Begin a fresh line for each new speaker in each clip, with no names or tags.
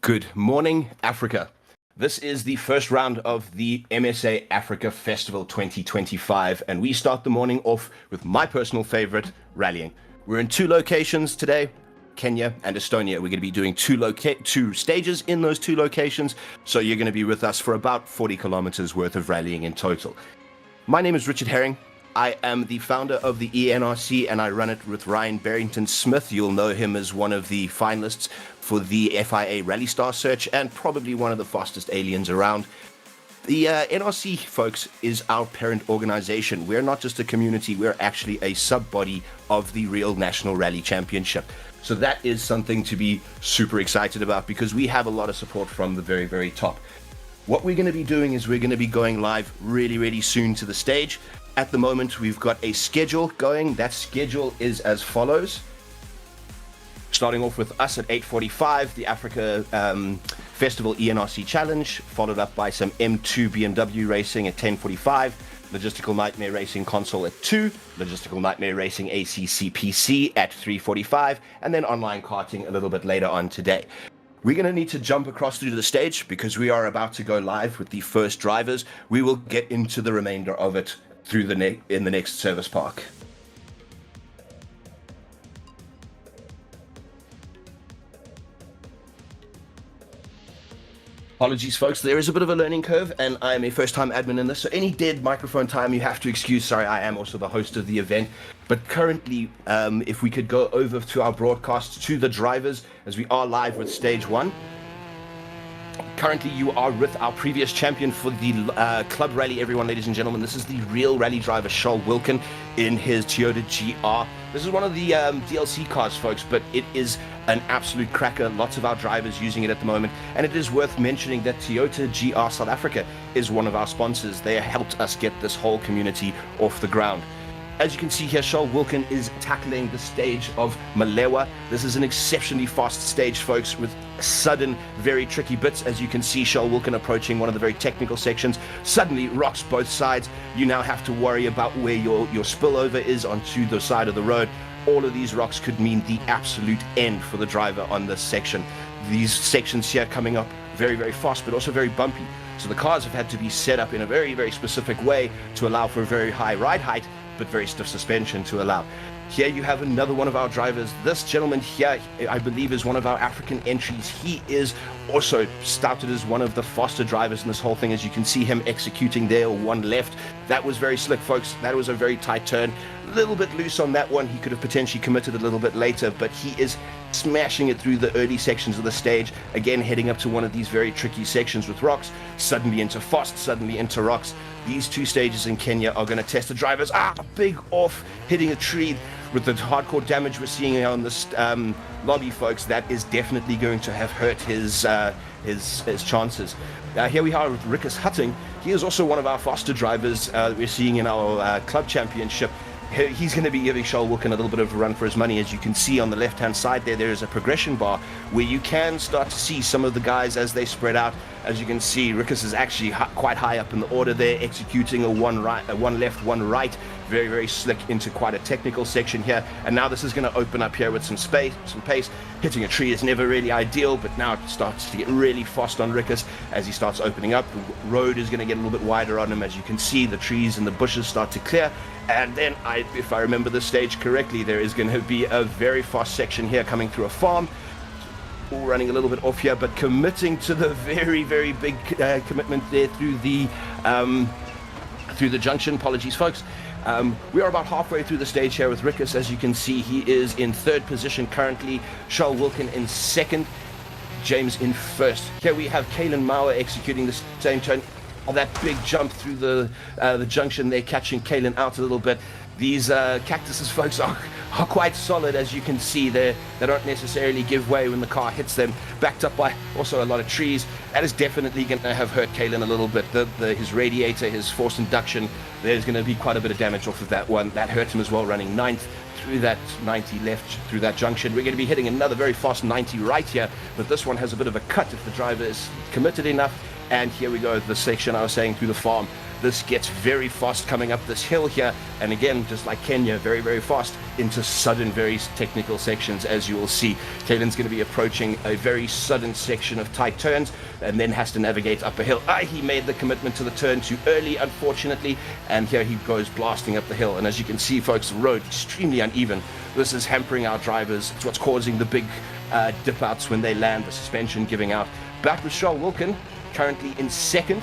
Good morning, Africa. This is the first round of the MSA Africa Festival 2025, and we start the morning off with my personal favorite, rallying. We're in two locations today, Kenya and Estonia. We're going to be doing two stages in those two locations, so you're going to be with us for about 40 kilometers worth of rallying in total. My name is Richard Herring. I am the founder of the ENRC, and I run it with Ryan Barrington-Smith. You'll know him as one of the finalists for the FIA Rally Star Search and probably one of the fastest aliens around. The NRC, folks, is our parent organization. We're not just a community, we're actually a sub-body of the real National Rally Championship. So that is something to be super excited about because we have a lot of support from the very, very top. What we're going to be doing is we're going to be going live really, really soon to the stage. At the moment, we've got a schedule going. That schedule is as follows. Starting off with us at 8:45, the Africa Festival ENRC Challenge, followed up by some M2 BMW racing at 10:45, Logistical Nightmare Racing Console at 2, Logistical Nightmare Racing ACCPC at 3:45, and then online karting a little bit later on today. We're going to need to jump across through the stage because we are about to go live with the first drivers. We will get into the remainder of it through in the next service park. Apologies, folks, there is a bit of a learning curve, and I'm a first-time admin in this, so any dead microphone time you have to excuse. Sorry, I am also the host of the event. But currently, if we could go over to our broadcast to the drivers, as we are live with stage one. Currently, you are with our previous champion for the Club Rally, everyone, ladies and gentlemen. This is the real rally driver, Charles Wilkin, in his Toyota GR. This is one of the DLC cars, folks, but it is an absolute cracker. Lots of our drivers using it at the moment. And it is worth mentioning that Toyota GR South Africa is one of our sponsors. They helped us get this whole community off the ground. As you can see here, Charles Wilkin is tackling the stage of Malewa. This is an exceptionally fast stage, folks, with sudden, very tricky bits. As you can see, Charles Wilkin approaching one of the very technical sections, suddenly rocks both sides. You now have to worry about where your spillover is onto the side of the road. all of these rocks could mean the absolute end for the driver on this section. These sections here coming up very, very fast, but also very bumpy. So the cars have had to be set up in a very, very specific way to allow for a very high ride height, but very stiff suspension to allow. Here you have another one of our drivers. This gentleman here, I believe, is one of our African entries. He is also started as one of the faster drivers in this whole thing. As you can see him executing there, one left. That was very slick, folks. That was a very tight turn. A little bit loose on that one. He could have potentially committed a little bit later, but he is smashing it through the early sections of the stage. Again, heading up to one of these very tricky sections with rocks, suddenly into fast, suddenly into rocks. These two stages in Kenya are going to test the drivers. Big off, hitting a tree. With the hardcore damage we're seeing on this lobby, folks, that is definitely going to have hurt his chances. Here we are with Rikus Hutting. He is also one of our faster drivers we're seeing in our club championship. He's going to be giving Charles Wilkin a little bit of a run for his money. As you can see on the left-hand side there is a progression bar where you can start to see some of the guys as they spread out. As you can see, Rikus is actually quite high up in the order there, executing a one left, one right. Very, very slick into quite a technical section here. And now this is going to open up here with some space, some pace. Hitting a tree is never really ideal, but now it starts to get really fast on Rikus as he starts opening up. The road is going to get a little bit wider on him. As you can see, the trees and the bushes start to clear. And then, if I remember the stage correctly, there is going to be a very fast section here coming through a farm. All running a little bit off here, but committing to the very, very big commitment there through the junction. Apologies, folks. We are about halfway through the stage here with Rikus. As you can see, he is in third position currently. Charles Wilkin in second. James in first. Here we have Kalen Mauer executing the same turn. That big jump through the junction there, catching Kalen out a little bit. These cactuses, folks, are quite solid. As you can see there, they don't necessarily give way when the car hits them, backed up by also a lot of trees. That is definitely going to have hurt Kalen a little bit. His radiator, his forced induction, there's going to be quite a bit of damage off of that one. That hurt him as well, running ninth through that 90 left through that junction. We're going to be hitting another very fast 90 right here, but this one has a bit of a cut if the driver is committed enough. And here we go, the section I was saying through the farm. This gets very fast coming up this hill here, and again, just like Kenya, very, very fast into sudden, very technical sections, as you will see. Kalen's going to be approaching a very sudden section of tight turns, and then has to navigate up a hill. He made the commitment to the turn too early, unfortunately, and here he goes blasting up the hill. And as you can see, folks, the road extremely uneven. This is hampering our drivers. It's what's causing the big dip outs when they land, the suspension giving out. Back with Charles Wilkin, currently in second.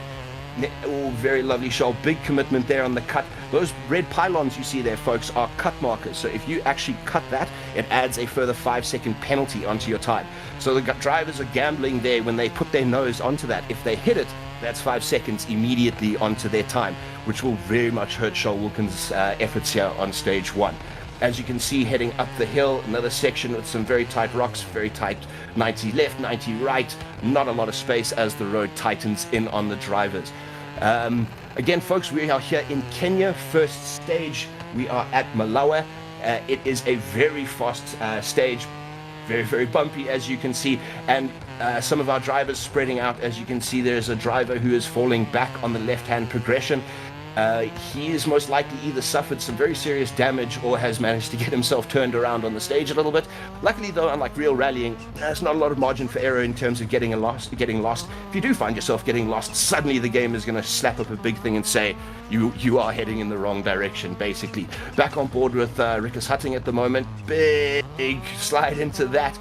Oh, very lovely Charles. Big commitment there on the cut. Those red pylons you see there, folks, are cut markers. So if you actually cut that, it adds a further 5-second penalty onto your time. So the drivers are gambling there when they put their nose onto that. If they hit it, that's 5 seconds immediately onto their time, which will very much hurt Charles Wilkin's efforts here on stage one. As you can see, heading up the hill, another section with some very tight rocks, very tight 90 left, 90 right, not a lot of space as the road tightens in on the drivers. Again, folks, we are here in Kenya, first stage. We are at Malawi. It is a very fast stage, very, very bumpy, as you can see, and some of our drivers spreading out. As you can see, there's a driver who is falling back on the left-hand progression. He is most likely either suffered some very serious damage or has managed to get himself turned around on the stage a little bit. Luckily, though, unlike real rallying, there's not a lot of margin for error in terms of getting lost. If you do find yourself getting lost, suddenly the game is going to slap up a big thing and say you are heading in the wrong direction, basically. Back on board with Rikus Hutting at the moment. Big slide into that.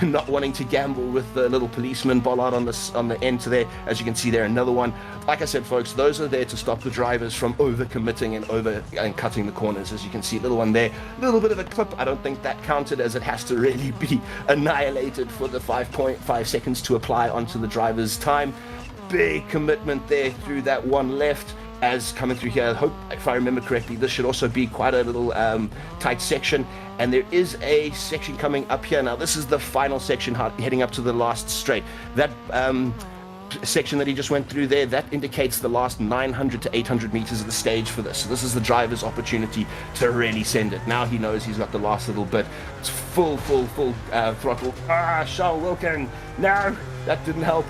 Not wanting to gamble with the little policeman bollard on the end to there. As you can see there, another one. Like I said, folks, those are there to stop the drivers from over-committing and cutting the corners. As you can see, little one there, little bit of a clip. I don't think that counted, as it has to really be annihilated for the 5.5 seconds to apply onto the driver's time. Big commitment there through that one left. As coming through here, I hope, if I remember correctly, this should also be quite a little tight section. And there is a section coming up here. Now, this is the final section heading up to the last straight. That section that he just went through there, that indicates the last 900 to 800 meters of the stage for this. So this is the driver's opportunity to really send it. Now he knows he's got the last little bit. It's full throttle. Charles Wilkin. No, that didn't help.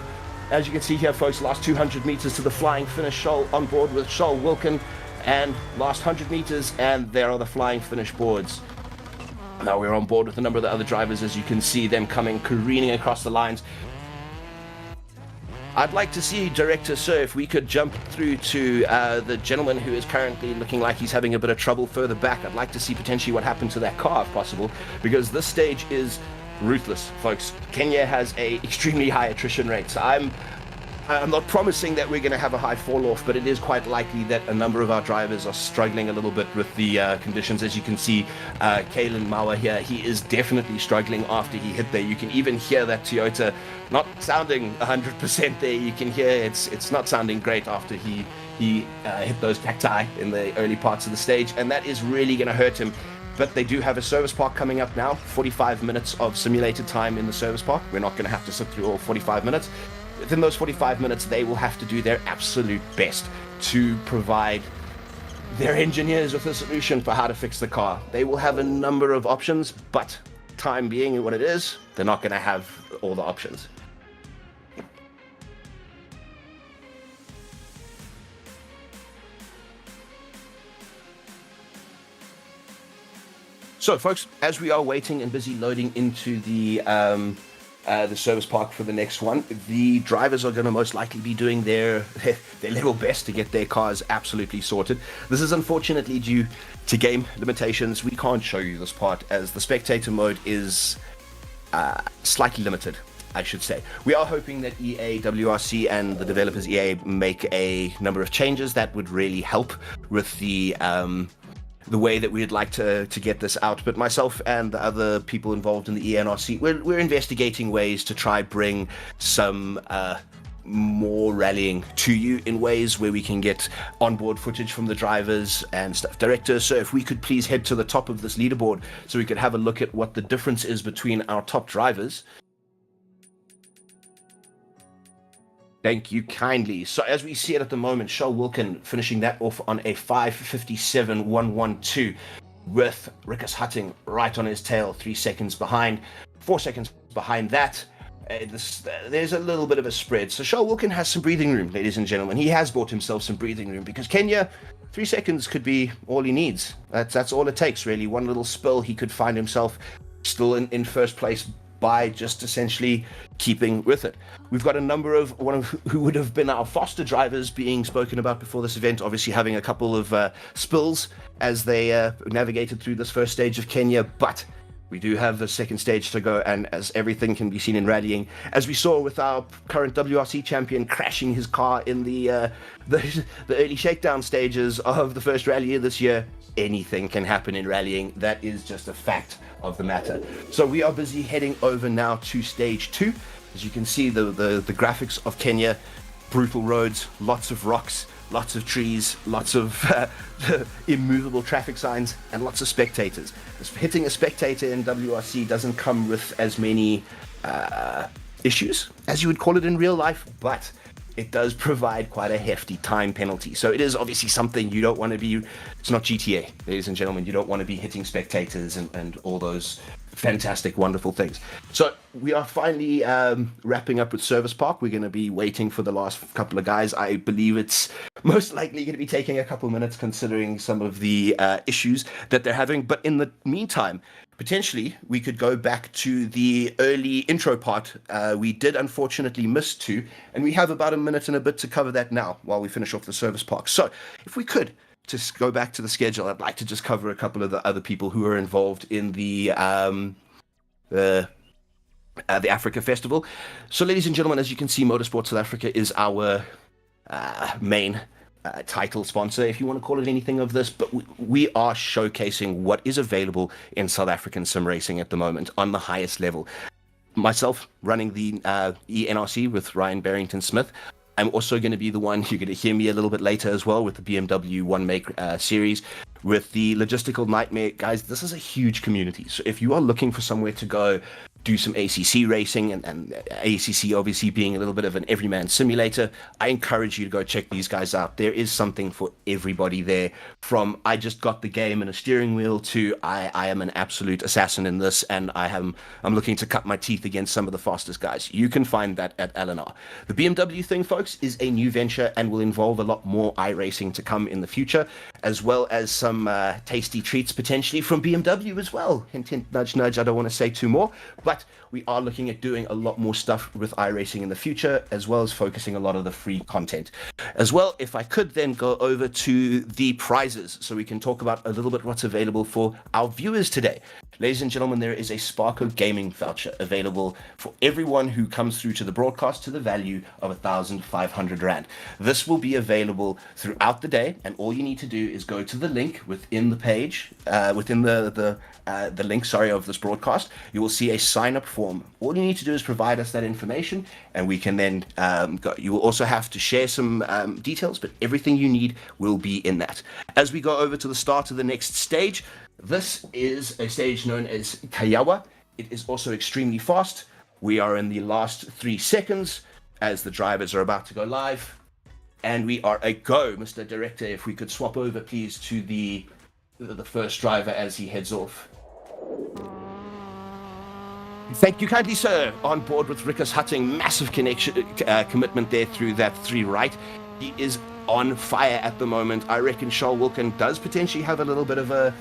As you can see here, folks, last 200 meters to the flying finish. On board with Charles Wilkin, and last 100 meters, and there are the flying finish boards. Now we're on board with a number of the other drivers, as you can see them coming careening across the lines. I'd like to see, Director Sir, if we could jump through to the gentleman who is currently looking like he's having a bit of trouble further back. I'd like to see potentially what happened to that car, if possible, because this stage is ruthless, folks. Kenya has a extremely high attrition rate, so I'm not promising that we're going to have a high fall-off, but it is quite likely that a number of our drivers are struggling a little bit with the conditions. As you can see, Kalen Mawa here, he is definitely struggling after he hit there. You can even hear that Toyota not sounding 100% there. You can hear it's not sounding great after he hit those cacti in the early parts of the stage, and that is really going to hurt him. But they do have a service park coming up now, 45 minutes of simulated time in the service park. We're not going to have to sit through all 45 minutes. Within those 45 minutes, they will have to do their absolute best to provide their engineers with a solution for how to fix the car. They will have a number of options, but time being what it is, they're not going to have all the options. So, folks, as we are waiting and busy loading into the service park for the next one, the drivers are going to most likely be doing their level best to get their cars absolutely sorted. This is unfortunately due to game limitations. We can't show you this part as the spectator mode is slightly limited, I should say. We are hoping that EA, WRC, and the developers EA make a number of changes that would really help with the way that we'd like to get this out. But myself and the other people involved in the ENRC, we're investigating ways to try bring some more rallying to you in ways where we can get onboard footage from the drivers and stuff. Director, so if we could please head to the top of this leaderboard so we could have a look at what the difference is between our top drivers. Thank you kindly. So as we see it at the moment, Shell Wilkin finishing that off on a 5:57.112 with Rikus Hutting right on his tail, 3 seconds behind, 4 seconds behind that. There's a little bit of a spread. So Shell Wilkin has some breathing room, ladies and gentlemen. He has bought himself some breathing room because Kenya, 3 seconds could be all he needs. That's all it takes, really. One little spill, he could find himself still in first place by just essentially keeping with it. We've got a number of who would have been our foster drivers being spoken about before this event, obviously having a couple of spills as they navigated through this first stage of Kenya, but we do have the second stage to go, and as everything can be seen in rallying, as we saw with our current WRC champion crashing his car in the early shakedown stages of the first rally of this year, anything can happen in rallying. That is just a fact of the matter. So we are busy heading over now to stage 2. As you can see, the graphics of Kenya, brutal roads, lots of rocks, lots of trees, lots of immovable traffic signs, and lots of spectators. Hitting a spectator in WRC doesn't come with as many issues as you would call it in real life, but it does provide quite a hefty time penalty. So it is obviously something you don't want to be. It's not GTA, ladies and gentlemen. You don't want to be hitting spectators and all those fantastic, wonderful things. So we are finally wrapping up with Service Park. We're going to be waiting for the last couple of guys. I believe it's most likely going to be taking a couple minutes considering some of the issues that they're having. But in the meantime, potentially we could go back to the early intro part. We did unfortunately miss 2, and we have about a minute and a bit to cover that now while we finish off the Service Park. So if we could just go back to the schedule, I'd like to just cover a couple of the other people who are involved in the Africa Festival. So, ladies and gentlemen, as you can see, Motorsport South Africa is our main title sponsor, if you want to call it anything of this, but we are showcasing what is available in South African sim racing at the moment on the highest level. Myself running the ENRC with Ryan Barrington Smith. I'm also going to be the one, you're going to hear me a little bit later as well with the BMW One Make series, with the Logistical Nightmare. Guys, this is a huge community. So if you are looking for somewhere to go do some ACC racing, and ACC obviously being a little bit of an everyman simulator, I encourage you to go check these guys out. There is something for everybody there, from I just got the game and a steering wheel to I am an absolute assassin in this, and I'm looking to cut my teeth against some of the fastest guys. You can find that at LNR. The BMW thing, folks, is a new venture and will involve a lot more iRacing to come in the future. as well as some tasty treats potentially from BMW as well. Hint, hint, nudge, nudge. I don't want to say too more, but we are looking at doing a lot more stuff with iRacing in the future, as well as focusing a lot of the free content. As well, if I could then go over to the prizes so we can talk about a little bit what's available for our viewers today. Ladies and gentlemen, there is a Sparko gaming voucher available for everyone who comes through to the broadcast to the value of 1,500 Rand. This will be available throughout the day, and all you need to do is go to the link within the page, within the link, of this broadcast. You will see a sign-up form. All you need to do is provide us that information, and we can then go. You will also have to share some details, but everything you need will be in that. As we go over to the start of the next stage, this is a stage known as Kyalami. It is also extremely fast. We are in the last 3 seconds as the drivers are about to go live. And we are a go. Mr. Director, if we could swap over, please, to the first driver as he heads off. Thank you kindly, sir. On board with Rikus Hutting. Massive commitment there through that 3 right. He is on fire at the moment. I reckon Charles Wilkin does potentially have a little bit of a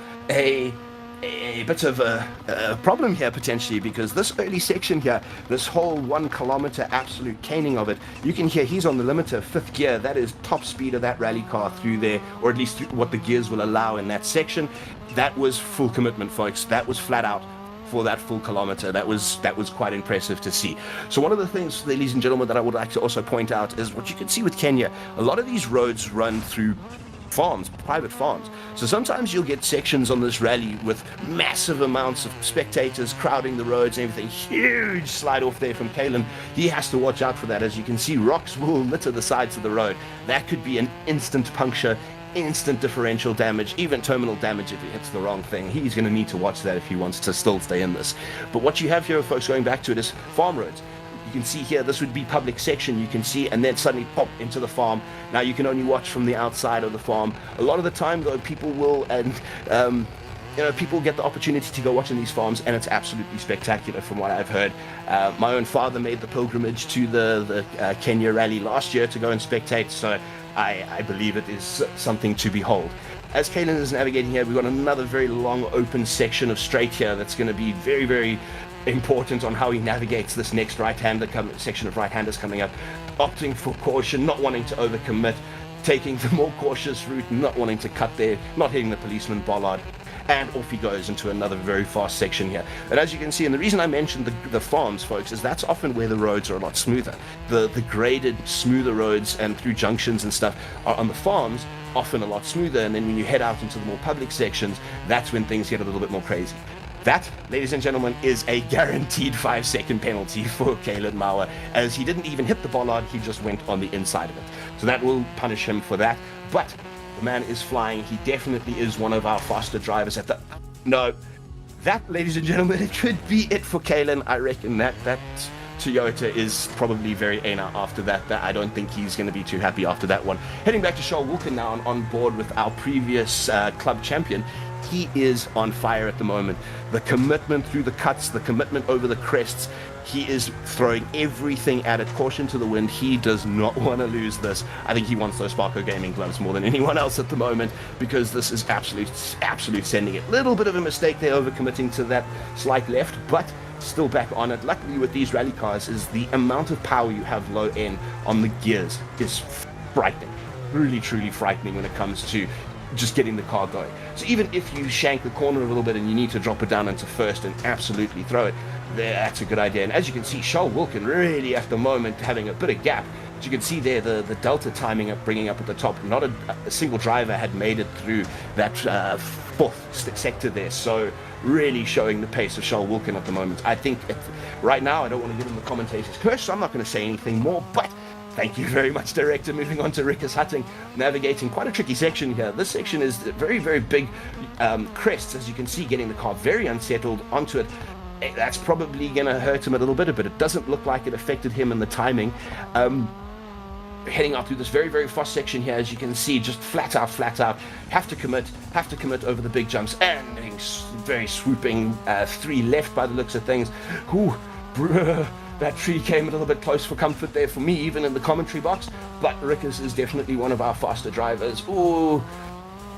bit of a problem here potentially, because this early section here, this whole 1 kilometer absolute caning of it, you can hear he's on the limiter, 5th gear. That is top speed of that rally car through there, or at least what the gears will allow in that section. That was full commitment, folks. That was flat out for that full kilometer. That was quite impressive to see. So one of the things, ladies and gentlemen, that I would like to also point out is what you can see with Kenya. A lot of these roads run through farms, private farms. So sometimes you'll get sections on this rally with massive amounts of spectators crowding the roads and everything. Huge slide off there from Kalen. He has to watch out for that. As you can see, rocks will litter the sides of the road. That could be an instant puncture, instant differential damage, even terminal damage if he hits the wrong thing. He's going to need to watch that if he wants to still stay in this. But what you have here, folks, going back to it, is farm roads. You can see here, this would be public section, you can see, and then suddenly pop into the farm. Now you can only watch from the outside of the farm. A lot of the time, though, people will, and people get the opportunity to go watch in these farms, and it's absolutely spectacular from what I've heard. My own father made the pilgrimage to the Kenya rally last year to go and spectate, so I believe it is something to behold. As Kalen is navigating here, we've got another very long open section of straight here that's going to be very, very important on how he navigates this next section of right-handers coming up. Opting for caution, not wanting to overcommit, taking the more cautious route, not wanting to cut there, not hitting the policeman bollard. And off he goes into another very fast section here. And as you can see, and the reason I mentioned the farms, folks, is that's often where the roads are a lot smoother. The graded, smoother roads and through junctions and stuff are on the farms often a lot smoother. And then when you head out into the more public sections, that's when things get a little bit more crazy. That, ladies and gentlemen, is a guaranteed 5-second penalty for Kalen Mauer, as he didn't even hit the bollard, he just went on the inside of it. So that will punish him for that. But the man is flying. He definitely is one of our faster drivers No, that, ladies and gentlemen, it could be it for Kalen. I reckon that Toyota is probably very anal after that. I don't think he's going to be too happy after that one. Heading back to Charles Wilkin now, on board with our previous club champion. He is on fire at the moment. The commitment through the cuts, the commitment over the crests, he is throwing everything at it. Caution to the wind. He does not want to lose this. I think he wants those Sparko gaming gloves more than anyone else at the moment, because this is absolute sending it. Little bit of a mistake there, overcommitting to that slight left, but still back on it. Luckily with these rally cars is the amount of power you have low end on the gears is frightening. Really, truly frightening when it comes to just getting the car going. So even if you shank the corner a little bit and you need to drop it down into first and absolutely throw it, that's a good idea. And as you can see, Charles Wilkin really at the moment having a bit of gap. As you can see there, the delta timing up, bringing up at the top, not a single driver had made it through that fourth sector there. So really showing the pace of Charles Wilkin at the moment. I think right now, I don't want to give him the commentator's curse, so I'm not going to say anything more, but thank you very much, Director. Moving on to Rikus Hutting, navigating quite a tricky section here. This section is very, very big crests, as you can see, getting the car very unsettled onto it. That's probably going to hurt him a little bit, but it doesn't look like it affected him in the timing. Heading out through this very, very fast section here, as you can see, just flat out. Have to commit over the big jumps, and very swooping 3 left by the looks of things. Ooh, that tree came a little bit close for comfort there for me, even in the commentary box. But Rikus is definitely one of our faster drivers. Ooh,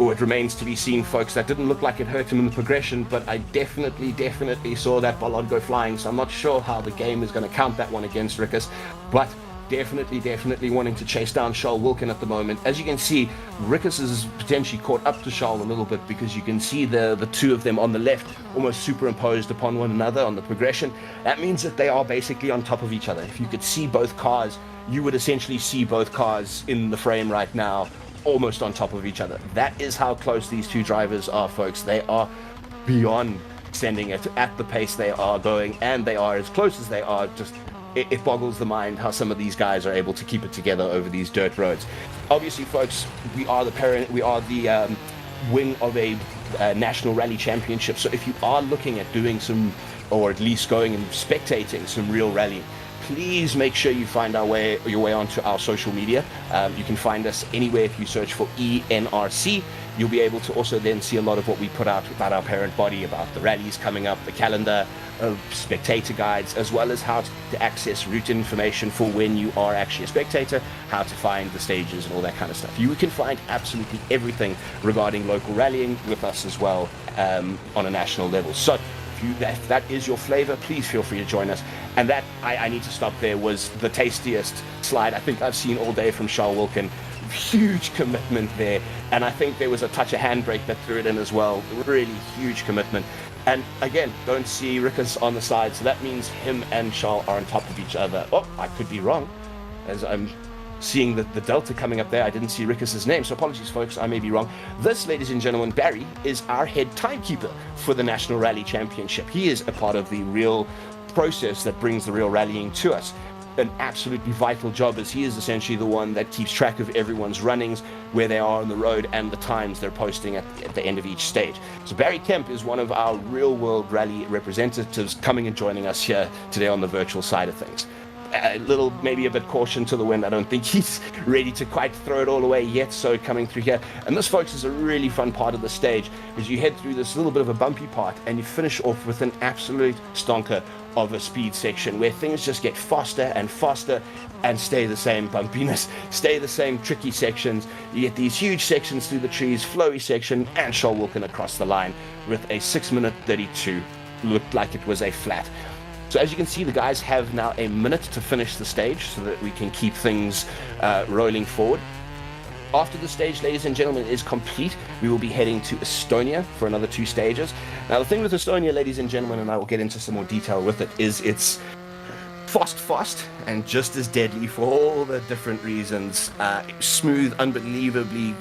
Oh, it remains to be seen, folks. That didn't look like it hurt him in the progression, but I definitely saw that bollard go flying, so I'm not sure how the game is going to count that one against Rickes, but definitely wanting to chase down Charles Wilkin at the moment. As you can see, Rickes is potentially caught up to Charles a little bit, because you can see the two of them on the left almost superimposed upon one another on the progression. That means that they are basically on top of each other. If you could see both cars, you would essentially see both cars in the frame right now, almost on top of each other. That is how close these two drivers are, folks. They are beyond sending it at the pace they are going, and they are as close as they are. Just it boggles the mind how some of these guys are able to keep it together over these dirt roads. Obviously, folks, we are the wing of a national rally championship, so if you are looking at doing some, or at least going and spectating some real rally, please make sure you find your way onto our social media. You can find us anywhere if you search for ENRC. You'll be able to also then see a lot of what we put out about our parent body, about the rallies coming up, the calendar, spectator guides, as well as how to access route information for when you are actually a spectator, how to find the stages and all that kind of stuff. You can find absolutely everything regarding local rallying with us as well, on a national level. So if that is your flavor, please feel free to join us. And that, I need to stop there, was the tastiest slide I think I've seen all day from Charles Wilkin. Huge commitment there, and I think there was a touch of handbrake that threw it in as well. Really huge commitment. And again, don't see Rickes on the side, so that means him and Charles are on top of each other. Oh, I could be wrong, as I'm seeing the delta coming up there. I didn't see Rickes' name, so apologies, folks, I may be wrong. This, ladies and gentlemen, Barry, is our head timekeeper for the National Rally Championship. He is a part of the real process that brings the real rallying to us. An absolutely vital job, as he is essentially the one that keeps track of everyone's runnings, where they are on the road, and the times they're posting at the end of each stage. So Barry Kemp is one of our real world rally representatives coming and joining us here today on the virtual side of things. A little, maybe a bit caution to the wind. I don't think he's ready to quite throw it all away yet, so coming through here. And this, folks, is a really fun part of the stage, as you head through this little bit of a bumpy part, and you finish off with an absolute stonker of a speed section where things just get faster and faster and stay the same bumpiness, stay the same tricky sections. You get these huge sections through the trees, flowy section, and Charles Wilkin across the line with a 6-minute 32. Looked like it was a flat. So as you can see, the guys have now a minute to finish the stage so that we can keep things rolling forward. After the stage, ladies and gentlemen, is complete, we will be heading to Estonia for another 2 stages. Now, the thing with Estonia, ladies and gentlemen, and I will get into some more detail with it, is it's fast, and just as deadly for all the different reasons. Smooth, unbelievably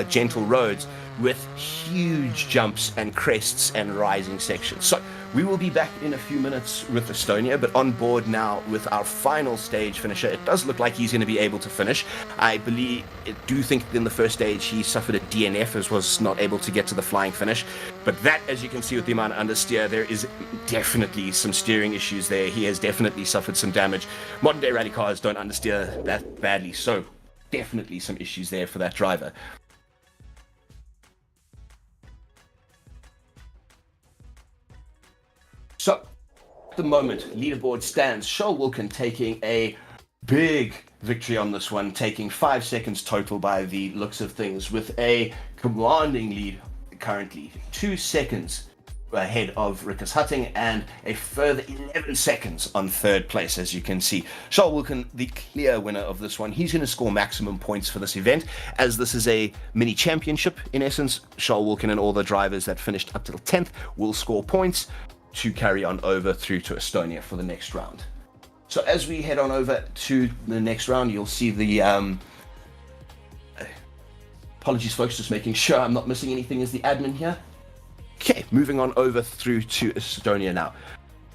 gentle roads with huge jumps and crests and rising sections. So we will be back in a few minutes with Estonia, but on board now with our final stage finisher. It does look like he's going to be able to finish. I do think in the first stage he suffered a DNF, as was not able to get to the flying finish. But that, as you can see with the amount of understeer, there is definitely some steering issues there. He has definitely suffered some damage. Modern day rally cars don't understeer that badly, so definitely some issues there for that driver. So, at the moment, leaderboard stands. Charles Wilkin taking a big victory on this one, taking 5 seconds total by the looks of things, with a commanding lead currently. 2 seconds ahead of Rickes Hutting, and a further 11 seconds on third place, as you can see. Charles Wilkin, the clear winner of this one. He's going to score maximum points for this event, as this is a mini championship in essence. Charles Wilkin and all the drivers that finished up till 10th will score points to carry on over through to Estonia for the next round. So as we head on over to the next round, you'll see the apologies, folks, just making sure I'm not missing anything as the admin here. Okay, moving on over through to Estonia now.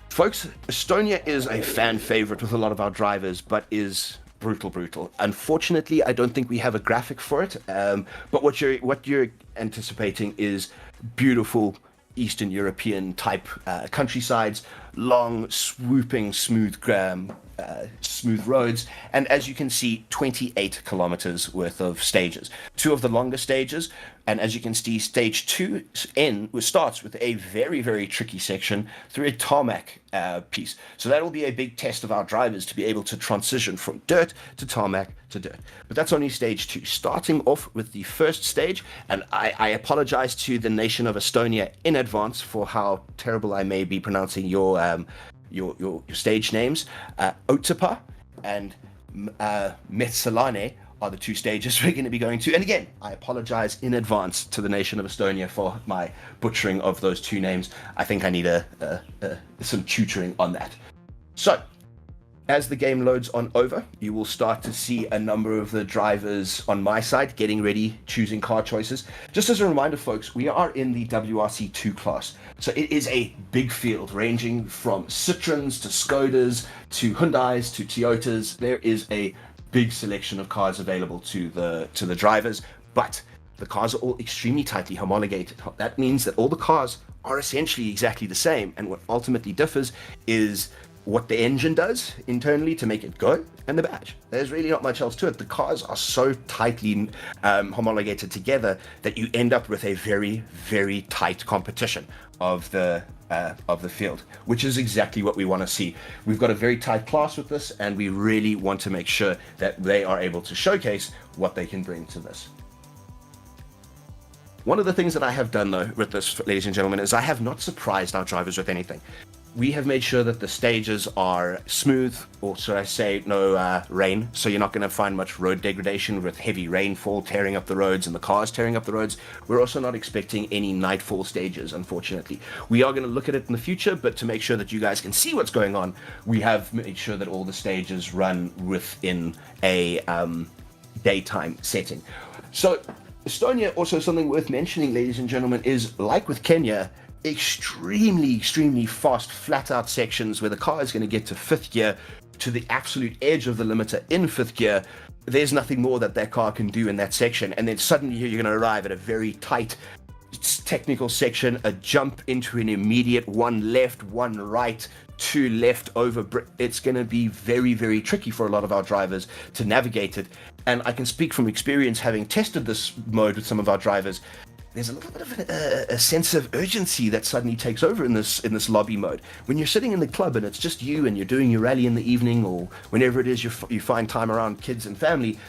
Folks, Estonia is a fan favorite with a lot of our drivers, but is brutal. Unfortunately, I don't think we have a graphic for it, but what you're anticipating is beautiful Eastern European type countrysides, long, swooping, smooth roads. And as you can see, 28 kilometers worth of stages. 2 of the longer stages. And as you can see, stage 2 starts with a very, very tricky section through a tarmac piece. So that will be a big test of our drivers to be able to transition from dirt to tarmac to dirt. But that's only stage 2. Starting off with the first stage, and I apologize to the nation of Estonia in advance for how terrible I may be pronouncing your stage names. Otapa and Metsalane are the 2 stages we're going to be going to. And again, I apologize in advance to the nation of Estonia for my butchering of those 2 names. I think I need some tutoring on that. So, as the game loads on over, you will start to see a number of the drivers on my side getting ready, choosing car choices. Just as a reminder, folks, we are in the WRC 2 class. So it is a big field ranging from Citroens to Skodas to Hyundais to Toyotas. There is a big selection of cars available to the drivers, but the cars are all extremely tightly homologated. That means that all the cars are essentially exactly the same, and what ultimately differs is what the engine does internally to make it go, and the badge. There's really not much else to it. The cars are so tightly homologated together that you end up with a very, very tight competition of the field, which is exactly what we want to see. We've got a very tight class with this, and we really want to make sure that they are able to showcase what they can bring to this. One of the things that I have done, though, with this, ladies and gentlemen, is I have not surprised our drivers with anything. We have made sure that the stages are smooth, or should I say, no rain, so you're not going to find much road degradation with heavy rainfall tearing up the roads and the cars tearing up the roads. We're also not expecting any nightfall stages, unfortunately. We are going to look at it in the future, but to make sure that you guys can see what's going on, we have made sure that all the stages run within a daytime setting. So Estonia, also something worth mentioning, ladies and gentlemen, is like with Kenya, extremely fast flat out sections where the car is going to get to 5th gear to the absolute edge of the limiter in 5th gear. There's nothing more that car can do in that section, and then suddenly you're going to arrive at a very tight technical section, a jump into an immediate 1 left, 1 right, 2 left over. It's going to be very, very tricky for a lot of our drivers to navigate it. And I can speak from experience, having tested this mode with some of our drivers. There's a little bit of a sense of urgency that suddenly takes over in this lobby mode. When you're sitting in the club and it's just you and you're doing your rally in the evening, or whenever it is you find time around kids and family,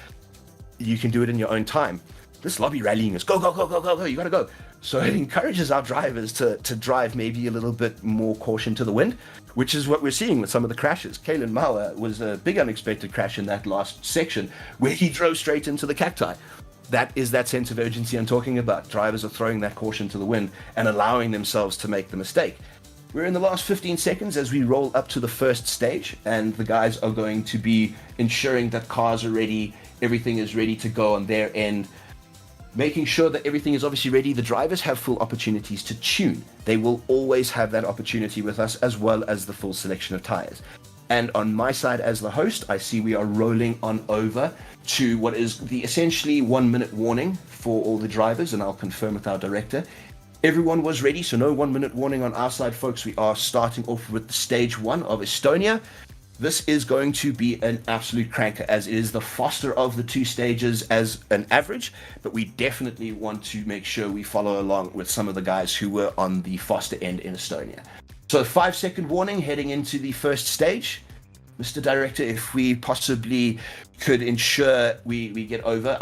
you can do it in your own time. This lobby rallying is go, you gotta go. So it encourages our drivers to drive maybe a little bit more caution to the wind, which is what we're seeing with some of the crashes. Kalen Mauer was a big unexpected crash in that last section where he drove straight into the cacti. That is that sense of urgency I'm talking about. Drivers are throwing that caution to the wind and allowing themselves to make the mistake. We're in the last 15 seconds as we roll up to the first stage, and the guys are going to be ensuring that cars are ready, everything is ready to go on their end, making sure that everything is obviously ready. The drivers have full opportunities to tune. They will always have that opportunity with us, as well as the full selection of tires. And on my side as the host, I see we are rolling on over to what is the essentially 1 minute warning for all the drivers, and I'll confirm with our director. Everyone was ready, so no 1 minute warning on our side, folks. We are starting off with stage 1 of Estonia. This is going to be an absolute cranker, as it is the faster of the 2 stages as an average, but we definitely want to make sure we follow along with some of the guys who were on the faster end in Estonia. So 5-second warning heading into the first stage. Mr. Director, if we possibly could ensure we get over.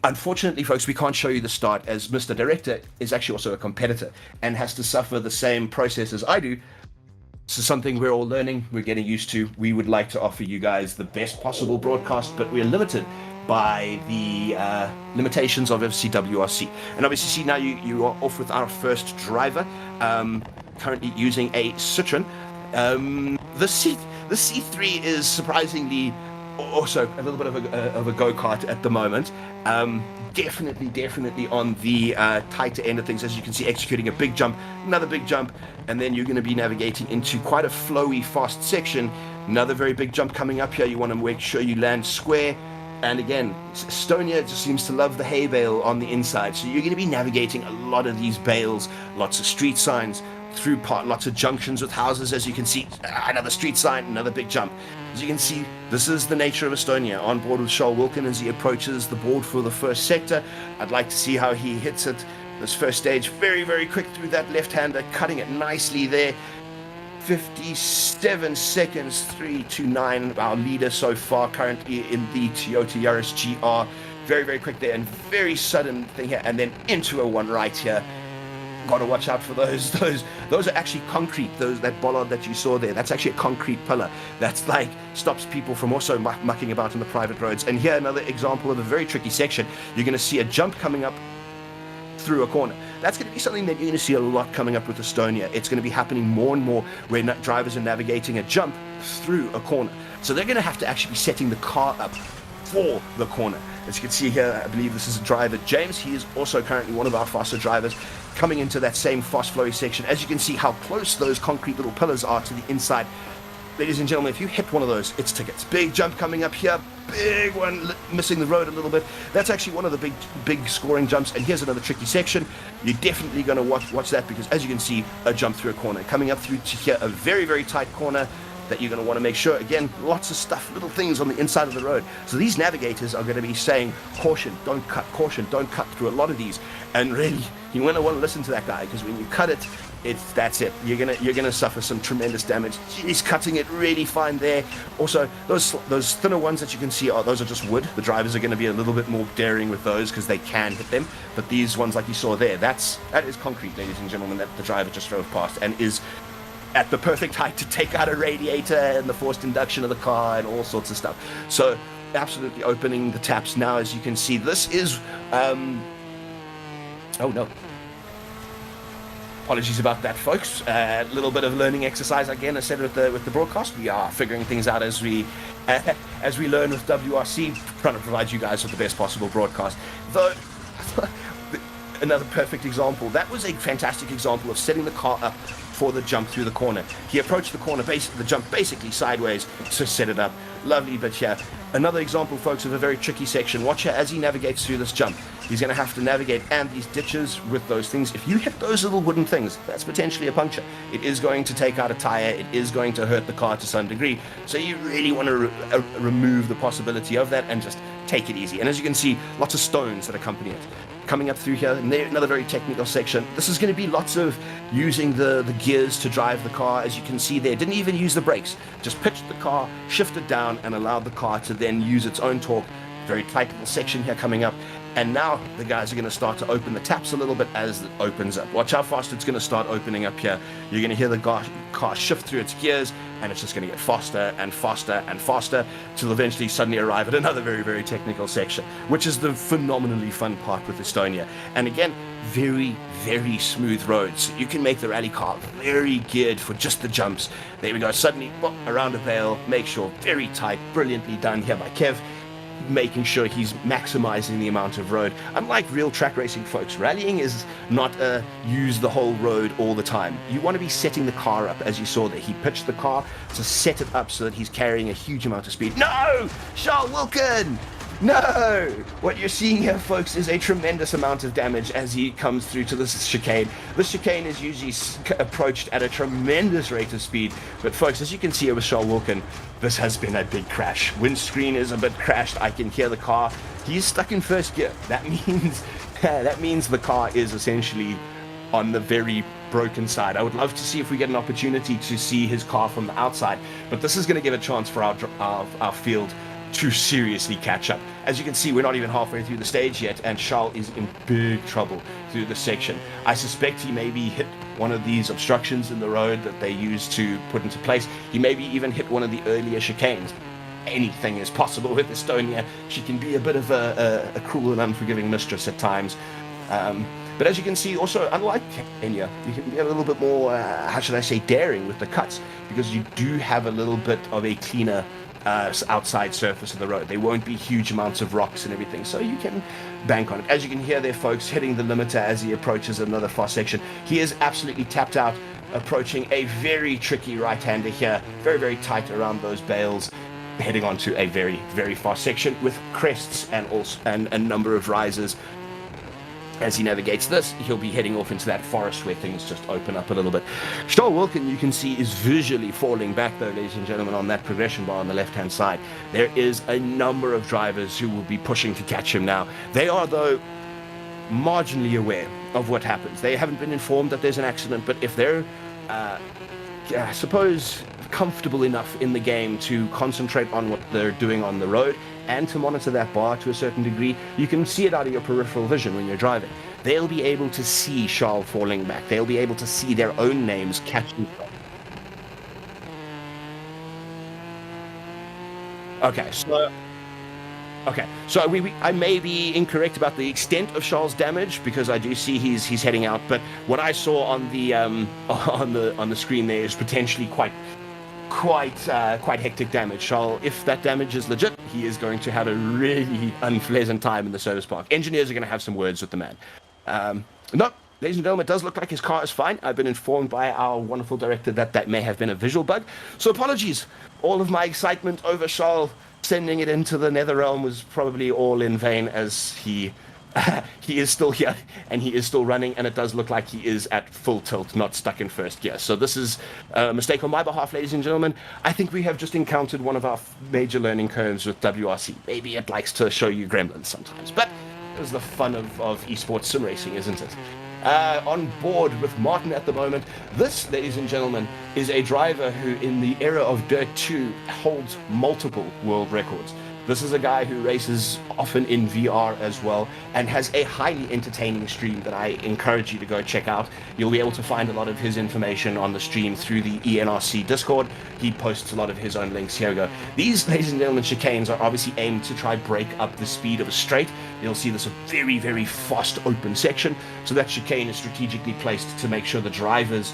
Unfortunately, folks, we can't show you the start, as Mr. Director is actually also a competitor and has to suffer the same process as I do. This is something we're all learning, we're getting used to. We would like to offer you guys the best possible broadcast, but we're limited by the limitations of obviously WRC. And obviously, see now you are off with our first driver, currently using a Citroen. The C3 is surprisingly also a little bit of a go-kart at the moment. Definitely on the tighter end of things, as you can see, executing a big jump, another big jump, and then you're going to be navigating into quite a flowy, fast section. Another very big jump coming up here. You want to make sure you land square. And again, Estonia just seems to love the hay bale on the inside, so you're going to be navigating a lot of these bales, lots of street signs, through lots of junctions with houses, as you can see. Another street sign, another big jump. As you can see, this is the nature of Estonia. On board with Charles Wilkin as he approaches the board for the first sector. I'd like to see how he hits it. This first stage, very, very quick through that left-hander, cutting it nicely there. 57 seconds, 3:29. Our leader so far, currently in the Toyota Yaris GR. Very, very quick there, and very sudden thing here, and then into a one right here. Got to watch out for those. Those are actually concrete. That bollard that you saw there, that's actually a concrete pillar. That's like stops people from also mucking about on the private roads. And here another example of a very tricky section. You're going to see a jump coming up through a corner. That's going to be something that you're going to see a lot coming up with Estonia. It's going to be happening more and more where drivers are navigating a jump through a corner. So they're going to have to actually be setting the car up for the corner. As you can see here, I believe this is a driver, James. He is also currently one of our faster drivers coming into that same fast flowy section. As you can see how close those concrete little pillars are to the inside. Ladies and gentlemen, if you hit one of those, it's tickets. Big jump coming up here, big one missing the road a little bit. That's actually one of the big scoring jumps. And here's another tricky section. You're definitely going to watch that, because as you can see, a jump through a corner. Coming up through to here, a very, very tight corner that you're going to want to make sure, again, lots of stuff, little things on the inside of the road. So these navigators are going to be saying, caution, don't cut through a lot of these. And really, you want to listen to that guy, because when you cut it, that's it. You're gonna suffer some tremendous damage. He's cutting it really fine there. Also, those thinner ones that you can see, those are just wood. The drivers are going to be a little bit more daring with those because they can hit them. But these ones, like you saw there, that is concrete, ladies and gentlemen, that the driver just drove past, and is at the perfect height to take out a radiator and the forced induction of the car and all sorts of stuff. So absolutely opening the taps now. As you can see, this is oh no, apologies about that, folks. A little bit of learning exercise again. I said with the broadcast, we are figuring things out as we learn with WRC, trying to provide you guys with the best possible broadcast. Though another perfect example, that was a fantastic example of setting the car up for the jump through the corner. He approached the corner, the jump basically sideways to set it up. Lovely. But yeah, another example, folks, of a very tricky section. Watch here as he navigates through this jump. He's going to have to navigate and these ditches with those things. If you hit those little wooden things, that's potentially a puncture. It is going to take out a tire. It is going to hurt the car to some degree. So you really want to remove the possibility of that and just take it easy. And as you can see, lots of stones that accompany it. Coming up through here, another very technical section. This is going to be lots of using the gears to drive the car. As you can see there, didn't even use the brakes. Just pitched the car, shifted down, and allowed the car to then use its own torque. Very tight little section here coming up. And now the guys are going to start to open the taps a little bit as it opens up. Watch how fast it's going to start opening up here. You're going to hear the car shift through its gears, and it's just going to get faster and faster and faster till eventually suddenly arrive at another very, very technical section, which is the phenomenally fun part with Estonia. And again, very, very smooth roads. You can make the rally car very geared for just the jumps. There we go. Suddenly, around a bale. Make sure, very tight, brilliantly done here by Kev, making sure he's maximizing the amount of road. Unlike real track racing, folks, rallying is not use the whole road all the time. You want to be setting the car up, as you saw there. He pitched the car to set it up so that he's carrying a huge amount of speed. No! Charles Wilkin! No! What you're seeing here, folks, is a tremendous amount of damage as he comes through to this chicane. This chicane is usually approached at a tremendous rate of speed. But, folks, as you can see here with Charles Wilkin, this has been a big crash. Windscreen is a bit crashed. I can hear the car. He's stuck in first gear. That means the car is essentially on the very broken side. I would love to see if we get an opportunity to see his car from the outside. But this is going to give a chance for our field to seriously catch up. As you can see, we're not even halfway through the stage yet, and Charles is in big trouble through this section. I suspect he maybe hit one of these obstructions in the road that they use to put into place. He maybe even hit one of the earlier chicanes. Anything is possible with Estonia. She can be a bit of a cruel and unforgiving mistress at times. But as you can see, also, unlike Kenya, you can be a little bit more, how should I say, daring with the cuts, because you do have a little bit of a cleaner outside surface of the road. There won't be huge amounts of rocks and everything, so you can bank on it. As you can hear there, folks, hitting the limiter as he approaches another fast section. He is absolutely tapped out, approaching a very tricky right-hander here, very, very tight around those bales, heading onto a very, very fast section with crests and also a number of rises. As he navigates this, he'll be heading off into that forest where things just open up a little bit. Charles Wilkin, you can see, is visually falling back, though, ladies and gentlemen, on that progression bar on the left-hand side. There is a number of drivers who will be pushing to catch him now. They are, though, marginally aware of what happens. They haven't been informed that there's an accident, but if they're, I suppose, comfortable enough in the game to concentrate on what they're doing on the road and to monitor that bar to a certain degree, you can see it out of your peripheral vision when you're driving. They'll be able to see Charles falling back. They'll be able to see their own names catching. Okay, so I may be incorrect about the extent of Charles' damage, because I do see he's heading out. But what I saw on the on the screen there is potentially quite hectic damage. Charles, if that damage is legit, he is going to have a really unpleasant time in the service park. Engineers are going to have some words with the man. No, ladies and gentlemen, it does look like his car is fine. I've been informed by our wonderful director that may have been a visual bug. So apologies. All of my excitement over Charles sending it into the nether realm was probably all in vain, as he is still here and he is still running, and it does look like he is at full tilt, not stuck in first gear. So this is a mistake on my behalf, ladies and gentlemen. I think we have just encountered one of our major learning curves with WRC. Maybe it likes to show you gremlins sometimes, but it was the fun of esports sim racing, isn't it? On board with Martin at the moment. This, ladies and gentlemen, is a driver who, in the era of Dirt 2, holds multiple world records. This is a guy who races often in VR as well, and has a highly entertaining stream that I encourage you to go check out. You'll be able to find a lot of his information on the stream through the ENRC Discord. He posts a lot of his own links. Here we go. These, ladies and gentlemen, chicanes are obviously aimed to try break up the speed of a straight. You'll see this a very, very fast open section. So that chicane is strategically placed to make sure the drivers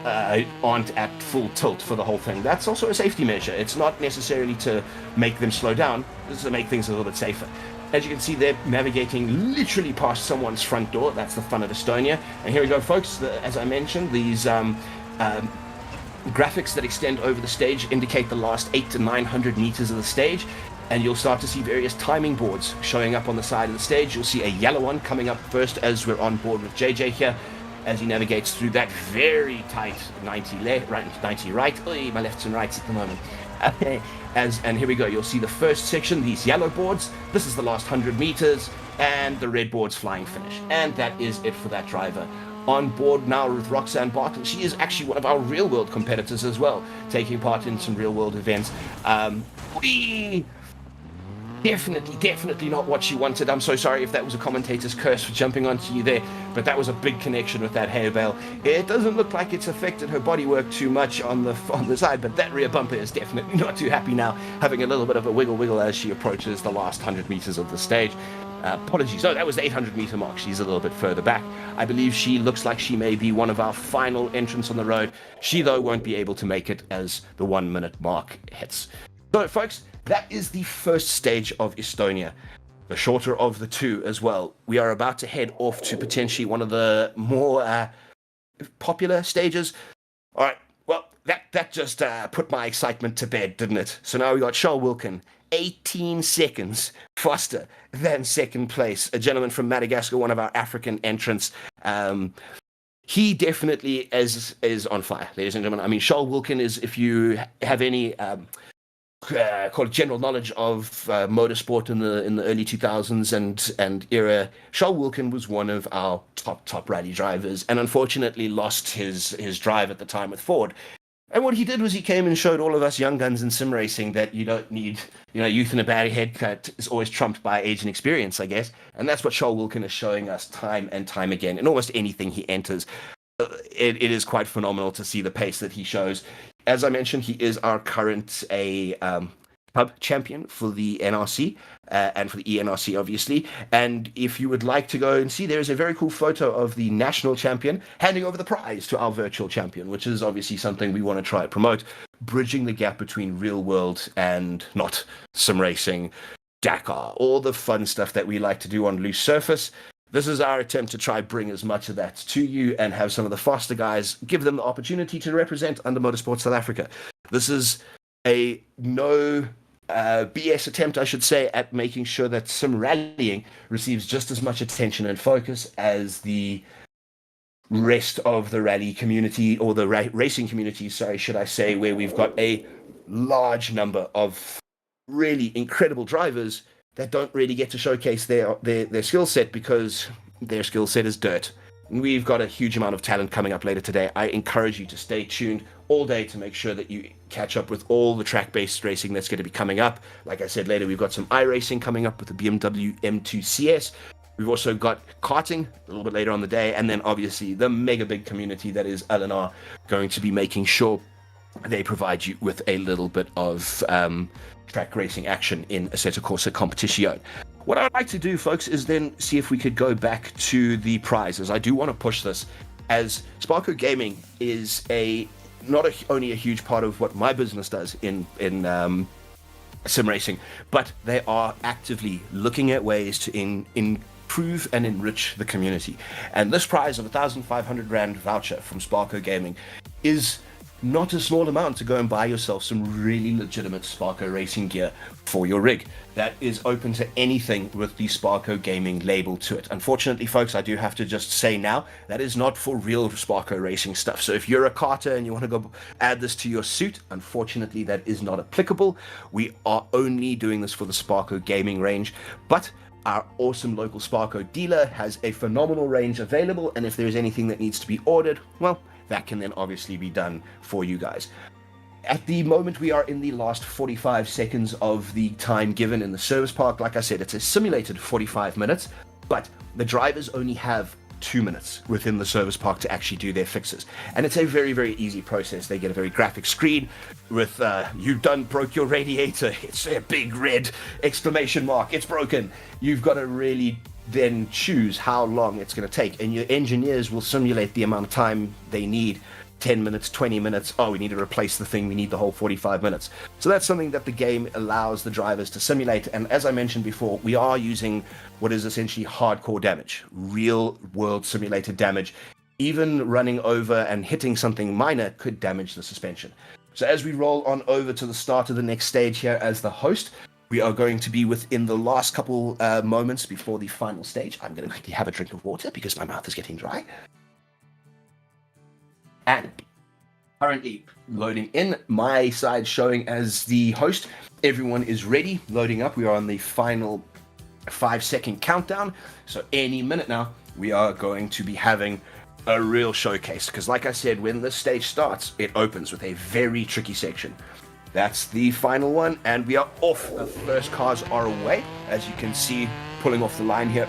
aren't at full tilt for the whole thing. That's also a safety measure. It's not necessarily to make them slow down. This is to make things a little bit safer. As you can see, they're navigating literally past someone's front door. That's the fun of Estonia. And here we go, folks. As I mentioned, these graphics that extend over the stage indicate the last 800 to 900 meters of the stage. And you'll start to see various timing boards showing up on the side of the stage. You'll see a yellow one coming up first as we're on board with JJ here, as he navigates through that very tight 90 left, right, 90 right. Oy, my lefts and rights at the moment. And here we go. You'll see the first section, these yellow boards. This is the last 100 meters, and the red board's flying finish. And that is it for that driver. On board now with Roxanne Barton. She is actually one of our real-world competitors as well, taking part in some real-world events. Definitely not what she wanted. I'm so sorry if that was a commentator's curse for jumping onto you there, but that was a big connection with that hay bale. It doesn't look like it's affected her bodywork too much on the side, but that rear bumper is definitely not too happy now, having a little bit of a wiggle as she approaches the last 100 meters of the stage. Apologies. Oh, that was the 800 meter mark. She's a little bit further back. I believe she looks like she may be one of our final entrants on the road. She, though, won't be able to make it as the 1 minute mark hits. So, folks, that is the first stage of Estonia, the shorter of the two as well. We are about to head off to potentially one of the more popular stages. All right, well, that just put my excitement to bed, didn't it? So now we got Charles Wilkin, 18 seconds faster than second place, a gentleman from Madagascar, one of our African entrants. He definitely is on fire, ladies and gentlemen. I mean, Charles Wilkin is, if you have any called general knowledge of motorsport in the early 2000s and era, Charles Wilkin was one of our top rally drivers, and unfortunately lost his drive at the time with Ford. And what he did was he came and showed all of us young guns in sim racing that you don't need, youth and a bad haircut is always trumped by age and experience, I guess. And that's what Charles Wilkin is showing us time and time again in almost anything he enters. It is quite phenomenal to see the pace that he shows. As I mentioned, he is our current club champion for the NRC and for the ENRC, obviously. And if you would like to go and see, there is a very cool photo of the national champion handing over the prize to our virtual champion, which is obviously something we want to try to promote, bridging the gap between real world and not sim racing, Dakar, all the fun stuff that we like to do on loose surface. This is our attempt to try bring as much of that to you and have some of the faster guys, give them the opportunity to represent under Motorsport South Africa. This is a no BS attempt, I should say, at making sure that sim rallying receives just as much attention and focus as the rest of the rally community, or the racing community, sorry, should I say, where we've got a large number of really incredible drivers that don't really get to showcase their skill set because their skill set is dirt. We've got a huge amount of talent coming up later today. I encourage you to stay tuned all day to make sure that you catch up with all the track-based racing that's going to be coming up. Like I said, later we've got some iRacing coming up with the BMW M2 CS. We've also got karting a little bit later on the day, and then obviously the mega big community that is LNR going to be making sure they provide you with a little bit of track racing action in Assetto Corsa Competizione. What I'd like to do, folks, is then see if we could go back to the prizes. I do want to push this, as Sparko Gaming is only a huge part of what my business does in sim racing, but they are actively looking at ways to improve and enrich the community. And this prize of 1,500 Rand voucher from Sparko Gaming is not a small amount to go and buy yourself some really legitimate Sparko racing gear for your rig. That is open to anything with the Sparko Gaming label to it. Unfortunately, folks, I do have to just say now, that is not for real Sparko racing stuff. So if you're a karter and you want to go add this to your suit, unfortunately, that is not applicable. We are only doing this for the Sparko Gaming range, but our awesome local Sparko dealer has a phenomenal range available, and if there's anything that needs to be ordered, well, that can then obviously be done for you guys. At the moment, we are in the last 45 seconds of the time given in the service park. Like I said, it's a simulated 45 minutes, but the drivers only have 2 minutes within the service park to actually do their fixes. And it's a very, very easy process. They get a very graphic screen with, you broke your radiator. It's a big red exclamation mark. It's broken. You've got to really then choose how long it's going to take, and your engineers will simulate the amount of time they need. 10 minutes, 20 minutes, we need to replace the thing, we need the whole 45 minutes. So that's something that the game allows the drivers to simulate. And as I mentioned before, we are using what is essentially hardcore damage, real world simulated damage. Even running over and hitting something minor could damage the suspension. So as we roll on over to the start of the next stage here as the host, we are going to be within the last couple moments before the final stage. I'm going to quickly have a drink of water because my mouth is getting dry. And currently loading in, my side showing as the host. Everyone is ready, loading up. We are on the final 5-second countdown. So any minute now, we are going to be having a real showcase. Because like I said, when this stage starts, it opens with a very tricky section. That's the final one, and we are off. The first cars are away, as you can see, pulling off the line here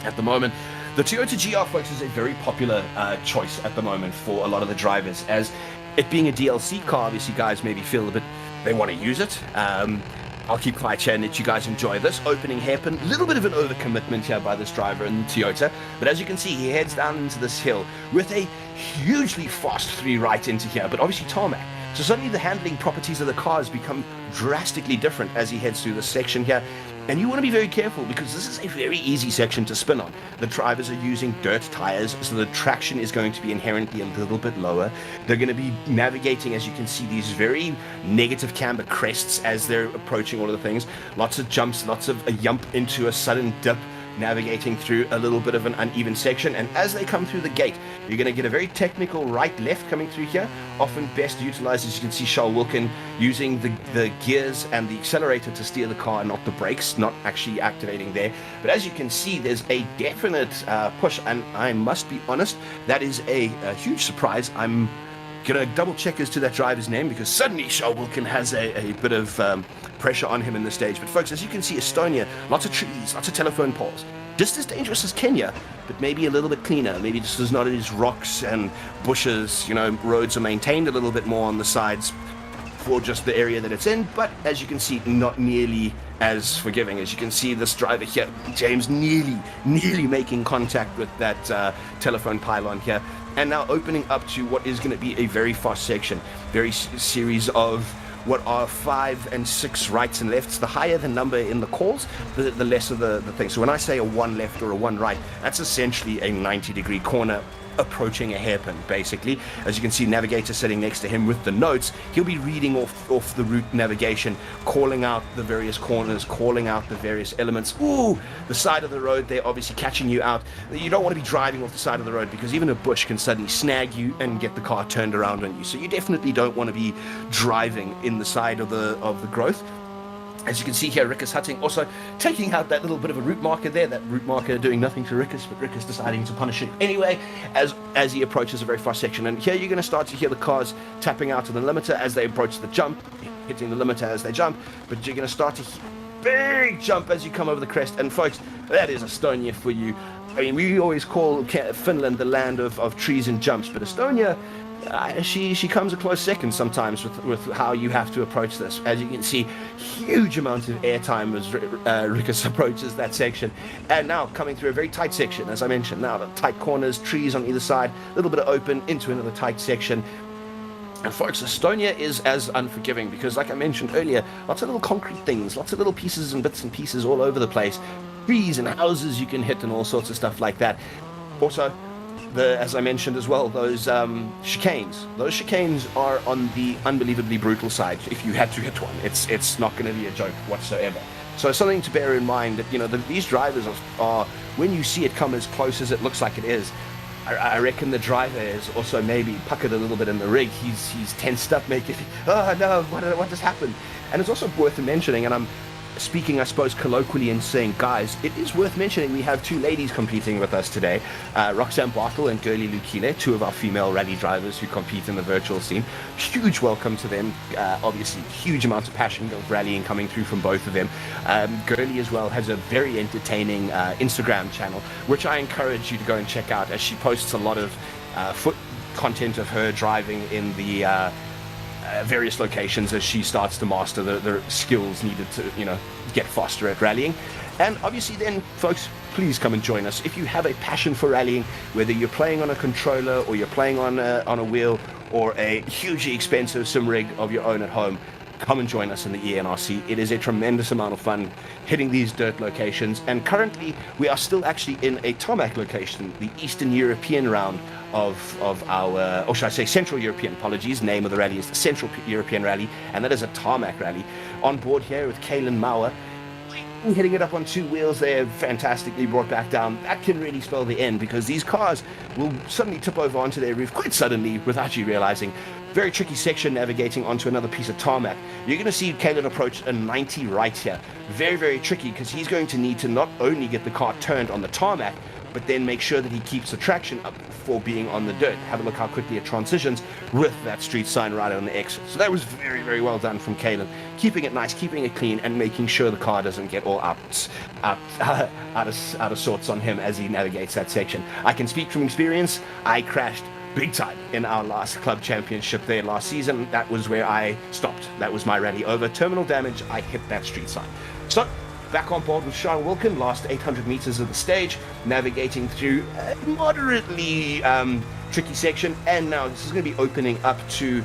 at the moment. The Toyota GR, folks, is a very popular choice at the moment for a lot of the drivers, as it being a DLC car, obviously guys maybe feel a bit, they want to use it. I'll keep quiet here and let you guys enjoy this opening hairpin. A little bit of an overcommitment here by this driver in the Toyota, but as you can see, he heads down into this hill with a hugely fast 3 right into here, but obviously tarmac. So suddenly the handling properties of the cars become drastically different as he heads through this section here. And you want to be very careful because this is a very easy section to spin on. The drivers are using dirt tires, so the traction is going to be inherently a little bit lower. They're going to be navigating, as you can see, these very negative camber crests as they're approaching all of the things. Lots of jumps, lots of a yump into a sudden dip, navigating through a little bit of an uneven section. And as they come through the gate, you're going to get a very technical right-left coming through here, often best utilized, as you can see, Charles Wilkin using the gears and the accelerator to steer the car, not the brakes, not actually activating there. But as you can see, there's a definite push, and I must be honest, that is a huge surprise. I'm going to double check as to that driver's name because suddenly Charles Wilkin has a bit of pressure on him in the stage. But folks, as you can see, Estonia, lots of trees, lots of telephone poles. Just as dangerous as Kenya, but maybe a little bit cleaner. Maybe just there's not as rocks and bushes, you know, roads are maintained a little bit more on the sides for just the area that it's in. But as you can see, not nearly as forgiving. As you can see, this driver here, James, nearly making contact with that telephone pylon here. And now opening up to what is going to be a very fast section, very series of what are 5 and 6 rights and lefts. The higher the number in the calls, the less of the thing. So when I say a 1 left or a 1 right, that's essentially a 90-degree corner approaching a hairpin, basically. As you can see, navigator sitting next to him with the notes. He'll be reading off the route navigation, calling out the various corners, calling out the various elements. Ooh, the side of the road, they're obviously catching you out. You don't want to be driving off the side of the road because even a bush can suddenly snag you and get the car turned around on you. So you definitely don't want to be driving in the side of the growth. As you can see here, Rikus Hutting also taking out that little bit of a route marker there, that route marker doing nothing to Rikus, but Rikus deciding to punish it anyway as he approaches a very fast section. And here you're going to start to hear the cars tapping out to the limiter as they approach the jump, hitting the limiter as they jump, but you're going to start to hear big jump as you come over the crest. And folks, that is Estonia for you. I mean, we always call Finland the land of trees and jumps, but Estonia, she comes a close second sometimes with how you have to approach this. As you can see, huge amount of airtime as Rikus approaches that section. And now coming through a very tight section, as I mentioned. Now the tight corners, trees on either side, a little bit of open into another tight section. And folks, Estonia is as unforgiving because, like I mentioned earlier, lots of little concrete things, lots of little pieces and bits and pieces all over the place. Trees and houses you can hit and all sorts of stuff like that. Also, as I mentioned as well, those chicanes. Those chicanes are on the unbelievably brutal side. If you had to hit one, it's not going to be a joke whatsoever. So something to bear in mind that these drivers are when you see it come as close as it looks like it is. I reckon the driver is also maybe puckered a little bit in the rig. He's tensed up, making, oh no, what just happened? And it's also worth mentioning, and I'm speaking, I suppose, colloquially and saying, guys, it is worth mentioning we have two ladies competing with us today, Roxanne Bartle and Gurley Lukile, two of our female rally drivers who compete in the virtual scene. Huge welcome to them. Obviously, huge amounts of passion of rallying coming through from both of them. Gurley as well has a very entertaining Instagram channel, which I encourage you to go and check out, as she posts a lot of foot content of her driving in the various locations as she starts to master the skills needed to get faster at rallying. And obviously then, folks, please come and join us if you have a passion for rallying, whether you're playing on a controller or you're playing on a wheel or a hugely expensive sim rig of your own at home. Come and join us in the ENRC. It is a tremendous amount of fun hitting these dirt locations. And currently, we are still actually in a tarmac location, the Eastern European round of our, or should I say Central European, apologies. Name of the rally is the Central European Rally, and that is a tarmac rally. On board here with Kaylin Mauer, hitting it up on two wheels there, fantastically brought back down. That can really spell the end because these cars will suddenly tip over onto their roof quite suddenly without you realizing. Very tricky section navigating onto another piece of tarmac. You're going to see Kaylin approach a 90 right here. Very, very tricky because he's going to need to not only get the car turned on the tarmac, but then make sure that he keeps the traction up before being on the dirt. Have a look how quickly it transitions with that street sign right on the exit. So that was very, very well done from Kaylin. Keeping it nice, keeping it clean, and making sure the car doesn't get all out of sorts on him as he navigates that section. I can speak from experience. I crashed big time in our last club championship there last season. That was where I stopped. That was my rally over. Terminal damage, I hit that street sign. So, back on board with Sean Wilkin, last 800 meters of the stage, navigating through a moderately tricky section. And now this is going to be opening up to